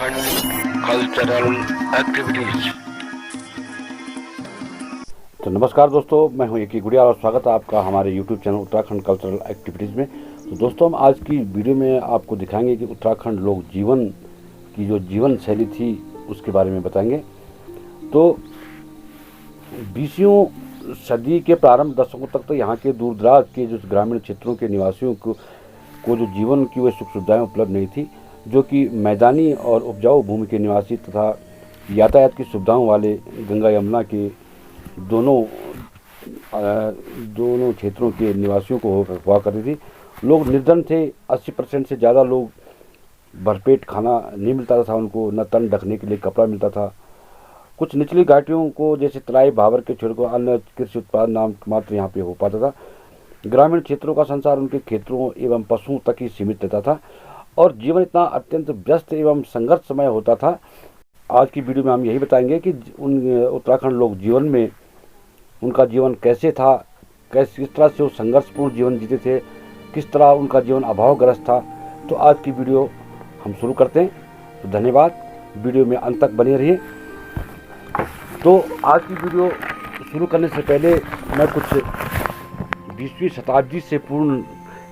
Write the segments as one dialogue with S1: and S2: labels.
S1: Uttarakhand cultural activities.
S2: तो नमस्कार दोस्तों, मैं हूं एक गुड़िया और स्वागत है आपका हमारे YouTube channel Uttarakhand cultural activities में। तो दोस्तों, हम आज की वीडियो में आपको दिखाएंगे कि उत्तराखंड लोक जीवन की जो जीवन शैली थी उसके बारे में बताएंगे। तो 20वीं सदी के प्रारंभ दशकों तक तो यहाँ के दूर दराज के जो ग्रामीण क्षेत्रों के निवासियों को जो जीवन की वह सुख सुविधाएँ उपलब्ध नहीं थी, जो कि मैदानी और उपजाऊ भूमि के निवासी तथा यातायात की सुविधाओं वाले गंगा यमुना के दोनों क्षेत्रों के निवासियों को हुआ करती थी। लोग निर्धन थे। 80% से ज़्यादा लोग भरपेट खाना नहीं मिलता था उनको, न तन ढकने के लिए कपड़ा मिलता था। कुछ निचली घाटियों को जैसे तराई भाबर के छोड़ को अन्य कृषि उत्पादन नाम मात्र यहाँ पे हो पाता था। ग्रामीण क्षेत्रों का संसार उनके क्षेत्रों एवं पशुओं तक ही सीमित रहता था और जीवन इतना अत्यंत व्यस्त एवं संघर्षमय होता था। आज की वीडियो में हम यही बताएंगे कि उत्तराखंड लोक जीवन में उनका जीवन कैसे था, किस तरह से वो संघर्षपूर्ण जीवन जीते थे, किस तरह उनका जीवन अभावग्रस्त था। तो आज की वीडियो हम शुरू करते हैं। तो धन्यवाद, वीडियो में अंत तक बने रहिए। तो आज की वीडियो शुरू करने से पहले मैं कुछ 20वीं शताब्दी से पूर्व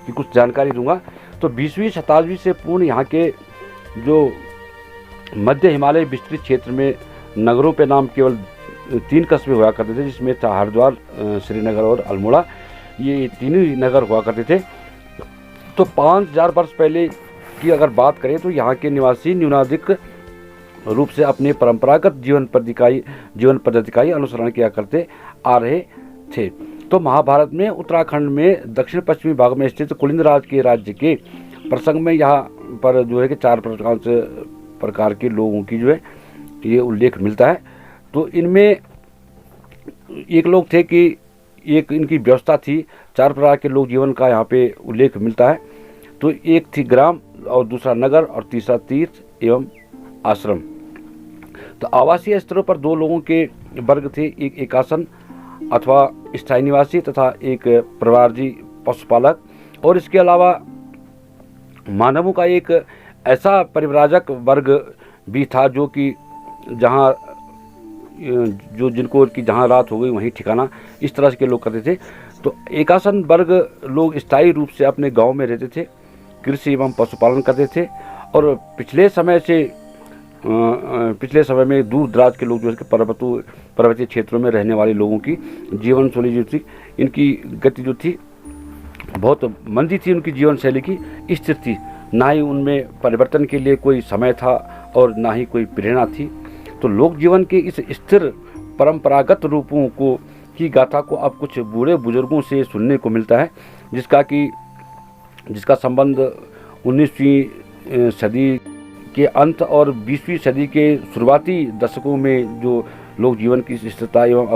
S2: की कुछ जानकारी दूंगा। तो 20वीं शताब्दी से पूर्व यहाँ के जो मध्य हिमालय विस्तृत क्षेत्र में नगरों पे नाम केवल 3 कस्बे हुआ करते थे, जिसमें था हरिद्वार, श्रीनगर और अल्मोड़ा। ये तीनों ही नगर हुआ करते थे। तो 5000 वर्ष पहले की अगर बात करें तो यहाँ के निवासी न्यूनाधिक रूप से अपने परंपरागत जीवन पद्धति का ही अनुसरण किया करते आ रहे थे। तो महाभारत में उत्तराखंड में दक्षिण पश्चिमी भाग में स्थित कुलिंद राज के राज्य के प्रसंग में यहाँ पर जो है कि 4 प्रकार के लोगों की जो है ये उल्लेख मिलता है। तो इनमें एक लोग थे कि एक इनकी व्यवस्था थी, 4 प्रकार के लोक जीवन का यहाँ पे उल्लेख मिलता है। तो एक थी ग्राम और दूसरा नगर और तीसरा तीर्थ एवं आश्रम। तो आवासीय स्तरों पर 2 लोगों के वर्ग थे, एक एकासन अथवा स्थायी निवासी तथा एक प्रवासी पशुपालक। और इसके अलावा मानवों का एक ऐसा परिव्राजक वर्ग भी था जो कि जिनको की जहाँ रात हो गई वहीं ठिकाना, इस तरह के लोग करते थे। तो एकासन वर्ग लोग स्थायी रूप से अपने गांव में रहते थे, कृषि एवं पशुपालन करते थे। और पिछले समय में दूर दराज के लोग जो है पर्वतीय क्षेत्रों में रहने वाले लोगों की जीवन शैली जो थी, इनकी गति जो थी बहुत मंदी थी। उनकी जीवन शैली की स्थिर थी, ना ही उनमें परिवर्तन के लिए कोई समय था और ना ही कोई प्रेरणा थी। तो लोक जीवन के इस स्थिर परंपरागत रूपों की गाथा को अब कुछ बूढ़े बुजुर्गों से सुनने को मिलता है, जिसका संबंध 19वीं सदी के अंत और 20वीं सदी के शुरुआती दशकों में जो लोक जीवन की स्थिरता एवं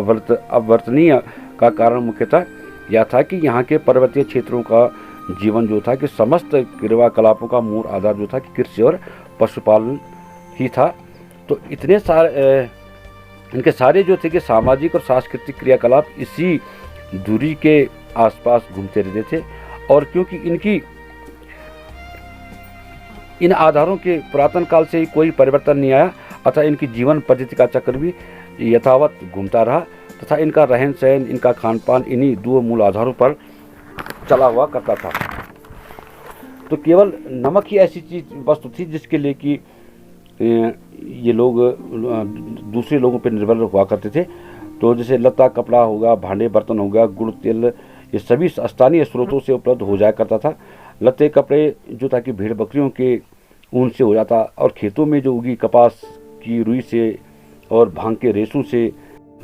S2: अवर्तनीय का कारण मुख्यतः यह था कि यहाँ के पर्वतीय क्षेत्रों का जीवन जो था कि समस्त क्रियाकलापों का मूल आधार जो था कि कृषि और पशुपालन ही था। तो इनके सारे जो थे कि सामाजिक और सांस्कृतिक क्रियाकलाप इसी दूरी के आसपास घूमते रहते थे। और क्योंकि इन आधारों के पुरातन काल से ही कोई परिवर्तन नहीं आया, अतः इनकी जीवन पद्धति का चक्र भी यथावत घूमता रहा तथा इनका रहन सहन, इनका खान पान इन्हीं 2 मूल आधारों पर चला हुआ करता था। तो केवल नमक ही ऐसी वस्तु थी जिसके लिए कि ये लोग दूसरे लोगों पर निर्भर हुआ करते थे। तो जैसे लता कपड़ा होगा, भांडे बर्तन होगा, गुड़ तेल, ये सभी स्थानीय स्रोतों से उपलब्ध हो जाया करता था। लते कपड़े जो था कि भेड़ बकरियों के ऊन से हो जाता, और खेतों में जो उगी कपास की रुई से और भांग के रेशों से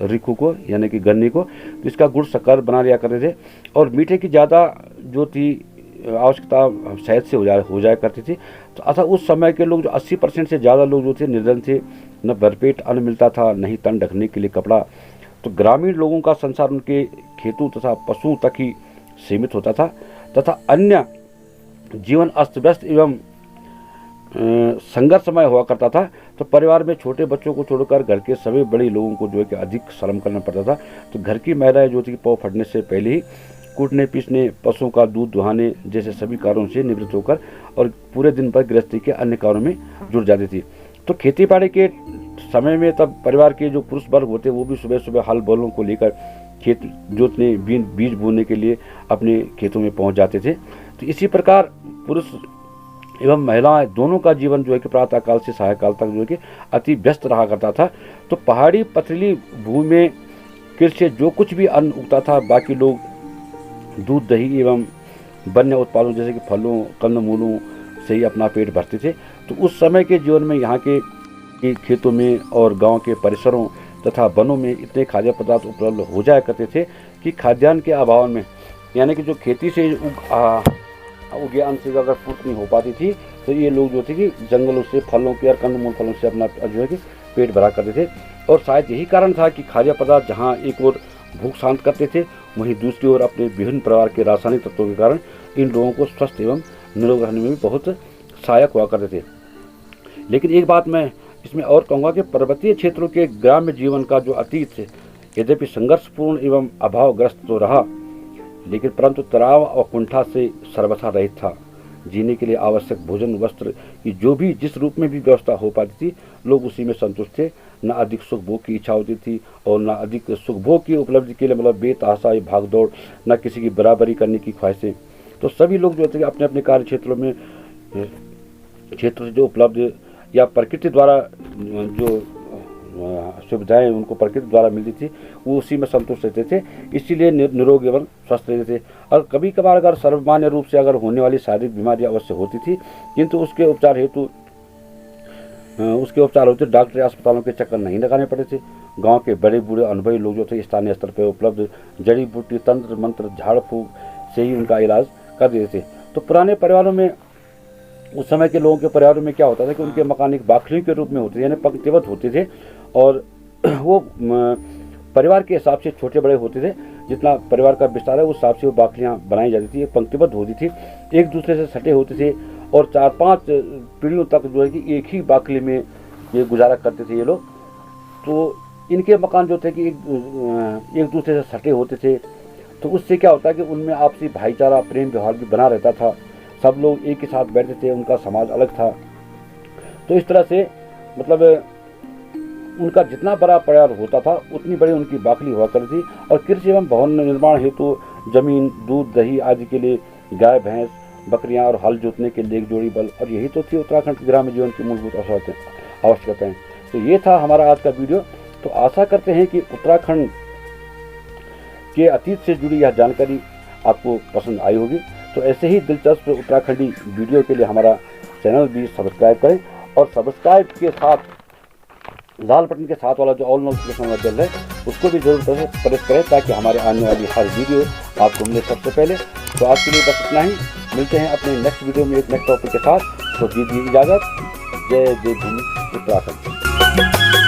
S2: रिखू को यानी कि गन्ने को, तो इसका गुड़ शक्कर बना लिया करते थे। और मीठे की ज़्यादा जो थी आवश्यकता शहद से हो जाया करती थी। तो अतः उस समय के लोग जो 80% से ज़्यादा लोग जो थे निर्धन थे, न भरपेट अन्न मिलता था, न ही तन ढकने के लिए कपड़ा। तो ग्रामीण लोगों का संसार उनके खेतों तथा पशुओं तक ही सीमित होता था तथा अन्य जीवन अस्त व्यस्त एवं संघर्षमय हुआ करता था। तो परिवार में छोटे बच्चों को छोड़कर घर के सभी बड़े लोगों को जो है कि अधिक श्रम करना पड़ता था। तो घर की महिलाएं जो थी पाँव फटने से पहले ही कूटने पीसने, पशुओं का दूध दुहाने जैसे सभी कार्यों से निवृत्त होकर और पूरे दिन पर गृहस्थी के अन्य कार्यों में जुड़ जाती थी। तो खेती बाड़ी के समय में तब परिवार के जो पुरुष वर्ग होते वो भी सुबह सुबह हल बैलों को लेकर खेत जोतने बीज बोने के लिए अपने खेतों में पहुंच जाते थे। तो इसी प्रकार पुरुष एवं महिलाएं दोनों का जीवन जो है कि प्रातःकाल से सायंकाल तक जो है कि अति व्यस्त रहा करता था। तो पहाड़ी पथरीली भूमि में कृषि से जो कुछ भी अन्न उगता था, बाकी लोग दूध दही एवं वन्य उत्पादों जैसे कि फलों कंदमूलों से ही अपना पेट भरते थे। तो उस समय के जीवन में यहाँ के खेतों में और गांव के परिसरों तथा वनों में इतने खाद्य पदार्थ उपलब्ध हो जाया करते थे कि खाद्यान्न के अभाव में, यानी कि जो खेती से उगे अन्न से अगर पूर्ति नहीं हो पाती थी तो ये लोग जो थे कि जंगलों से फलों के और कंदमूल फलों से अपना जो है कि पेट भरा करते थे। और शायद यही कारण था कि खाद्य पदार्थ जहाँ एक ओर भूख शांत करते थे, वहीं दूसरी ओर अपने विभिन्न प्रकार के रासायनिक तत्वों के कारण इन लोगों को स्वस्थ एवं निरोग रहने में भी बहुत सहायक हुआ करते थे। लेकिन एक बात मैं इसमें और कहूँगा कि पर्वतीय क्षेत्रों के ग्राम्य जीवन का जो अतीत है यद्यपि संघर्षपूर्ण एवं अभावग्रस्त तो रहा, लेकिन परंतु तनाव और कुंठा से सर्वथा रहित था। जीने के लिए आवश्यक भोजन वस्त्र की जो भी जिस रूप में भी व्यवस्था हो पाती थी, लोग उसी में संतुष्ट थे। न अधिक सुख भोग की इच्छा होती थी और न अधिक सुख भोग की उपलब्धि के लिए मतलब बेतहाशा भागदौड़, न किसी की बराबरी करने की ख्वाहिशें। तो सभी लोग जो थे अपने अपने कार्य क्षेत्रों में क्षेत्र से जो उपलब्ध या प्रकृति द्वारा जो सुविधाएं उनको प्रकृति द्वारा मिलती थी वो उसी में संतुष्ट रहते थे, इसीलिए निरोग एवं स्वस्थ रहते थे। और कभी कभार अगर सर्वमान्य रूप से अगर होने वाली शारीरिक बीमारी अवश्य होती थी, किंतु उसके उपचार होते डॉक्टरी अस्पतालों के चक्कर नहीं लगाने पड़े थे। गांव के बड़े बूढ़े अनुभवी लोग जो थे स्थानीय स्तर पर उपलब्ध जड़ी बूटी तंत्र मंत्र झाड़ फूक से ही उनका इलाज कर देते थे। तो पुराने परिवारों में, उस समय के लोगों के परिवारों में क्या होता था कि उनके मकान एक बाखलियों के रूप में होते थे, यानी पंक्तिबद्ध होते थे और वो परिवार के हिसाब से छोटे बड़े होते थे। जितना परिवार का विस्तार है उस हिसाब से वो बाखलियाँ बनाई जाती थी, पंक्तिबद्ध होती थी, एक दूसरे से सटे होते थे और 4-5 पीढ़ियों तक जो है कि एक ही बाखली में ये गुजारा करते थे ये लोग। तो इनके मकान जो थे कि एक दूसरे से सटे होते थे, तो उससे क्या होता है कि उनमें आपसी भाईचारा प्रेम व्यवहार भी बना रहता था। सब लोग एक ही साथ बैठते थे, उनका समाज अलग था। तो इस तरह से मतलब उनका जितना बड़ा परिवार होता था उतनी बड़ी उनकी बाखली हुआ करती थी। और कृषि एवं भवन निर्माण हेतु जमीन, दूध दही आदि के लिए गाय भैंस बकरियां और हल जोतने के लिए एक जोड़ी बल, और यही तो थी उत्तराखंड के ग्रामीण जीवन की मूलभूत आवश्यकताएं। तो ये था हमारा आज का वीडियो। तो आशा करते हैं कि उत्तराखंड के अतीत से जुड़ी यह जानकारी आपको पसंद आई होगी। तो ऐसे ही दिलचस्प उत्तराखंडी वीडियो के लिए हमारा चैनल भी सब्सक्राइब करें और सब्सक्राइब के साथ लाल बटन के साथ वाला जो ऑल नोटिफिकेशन वाला बेल है उसको भी जरूर प्रेस करें ताकि हमारे आने वाली हर वीडियो आपको मिले सबसे पहले। तो आज के लिए बस इतना ही, मिलते हैं अपने नेक्स्ट वीडियो में एक नेक्स्ट टॉपिक के साथ। तो दीजिए इजाज़त। जय जय भूमि उत्तराखंड।